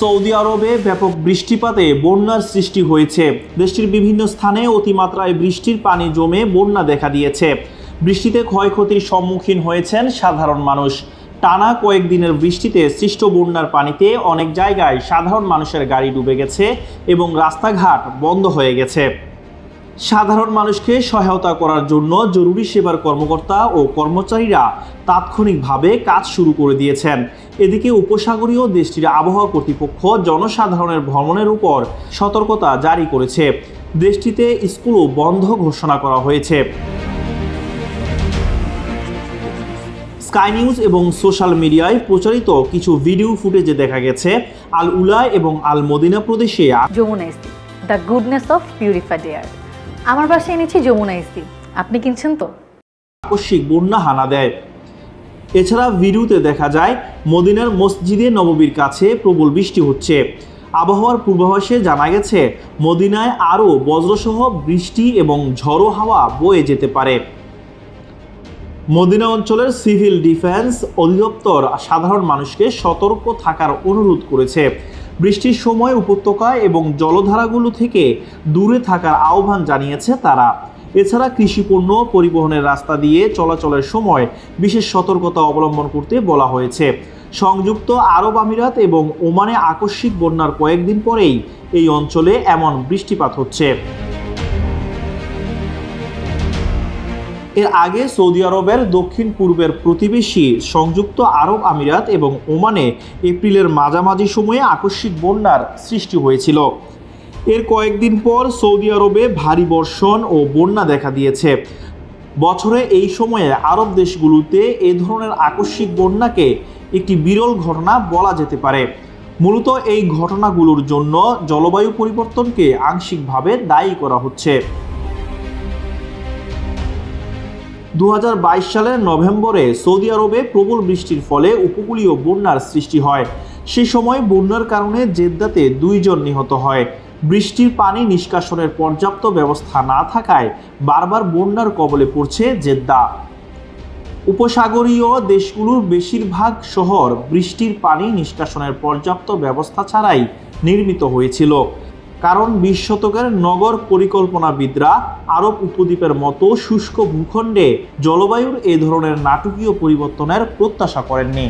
Saudi আরবে ব্যাপক বৃষ্টিপাতে বন্যার সৃষ্টি হয়েছে। দেশটির বিভিন্ন স্থানে অতিমাত্রায় বৃষ্টির পানি জমে বন্যা দেখা দিয়েছে। বৃষ্টিতে ক্ষয়ক্ষতির সম্মুখীন হয়েছেন সাধারণ মানুষ। টানা কয়েকদিনের বৃষ্টিতে সৃষ্ট বন্যার পানিতে অনেক জায়গায় সাধারণ মানুষের গাড়ি ডুবে গেছে এবং রাস্তাঘাট বন্ধ হয়ে গেছে। সাধারণ মানুষকে সহায়তা করার জন্য জরুরি সেবার কর্মকর্তা ও কর্মচারীরা তাৎক্ষণিকভাবে কাজ শুরু করে দিয়েছেন। এদিকে উপসাগরীয় দেশটির আবহাওয়া কর্তৃপক্ষ জনসাধারণের ভ্রমণের উপর সতর্কতা জারি করেছে। দেশটিতে স্কুলও বন্ধ ঘোষণা করা হয়েছে। স্কাই নিউজ এবং সোশ্যাল মিডিয়ায় প্রচারিত কিছু ভিডিও ফুটেজে দেখা গেছে আল উলা এবং আল মদিনা প্রদেশে যমুনা ইস্তি, the goodness of purified air. আমার বাসায় এনেছি যমুনা ইস্তি, আপনি কিনছেন তো? আকস্মিক বন্যা হানা দেয়। এছাড়া ভিডিওতে দেখা যায় মদিনার মসজিদে নববীর কাছে প্রবল বৃষ্টি হচ্ছে। আবহাওয়ার পূর্বাভাসে জানা গেছে মদিনায় আরও বজ্রসহ বৃষ্টি এবং ঝড়ো হাওয়া বয়ে যেতে পারে। মদিনা অঞ্চলের সিভিল ডিফেন্স অধিদপ্তর সাধারণ মানুষকে সতর্ক থাকার অনুরোধ করেছে। বৃষ্টির সময় উপত্যকা এবং জলধারাগুলো থেকে দূরে থাকার আহ্বান জানিয়েছে তারা। এছাড়া কৃষিপণ্য পরিবহনের রাস্তা দিয়ে চলাচলের সময় বিশেষ সতর্কতা অবলম্বন করতে বলা হয়েছে। সংযুক্ত আরব আমিরাত এবং ওমানে আকস্মিক বন্যার কয়েকদিন পরেই এই অঞ্চলে এমন বৃষ্টিপাত হচ্ছে। এর আগে সৌদি আরবের দক্ষিণ পূর্বের প্রতিবেশী সংযুক্ত আরব আমিরাত এবং ওমানে এপ্রিলের মাঝামাঝি সময়ে আকস্মিক বন্যার সৃষ্টি হয়েছিল। এর কয়েকদিন পর সৌদি আরবে ভারী বর্ষণ ও বন্যা দেখা দিয়েছে। বছরে এই সময়ে আরব দেশগুলোতে এ ধরনের আকস্মিক বন্যাকে একটি বিরল ঘটনা বলা যেতে পারে। মূলত এই ঘটনাগুলোর জন্য জলবায়ু পরিবর্তনকে আংশিকভাবে দায়ী করা হচ্ছে। 2022 সালের নভেম্বরে সৌদি আরবে প্রবল বৃষ্টির ফলে উপকূলীয় বন্যার সৃষ্টি হয়। সে সময় বন্যার কারণে জেদ্দাতে 2 জন নিহত হয়। বৃষ্টির পানি নিষ্কাশনের পর্যাপ্ত ব্যবস্থা না থাকায় বারবার বন্যার কবলে পড়ছে জেদ্দা। উপসাগরীয় দেশগুলোর বেশিরভাগ শহর বৃষ্টির পানি নিষ্কাশনের পর্যাপ্ত ব্যবস্থা ছাড়াই নির্মিত হয়েছিল। কারণ 20 শতকের নগর পরিকল্পনাবিদরা আরব উপদ্বীপের মতো শুষ্ক ভূখণ্ডে জলবায়ুর এ ধরনের নাটকীয় পরিবর্তনের প্রত্যাশা করেননি।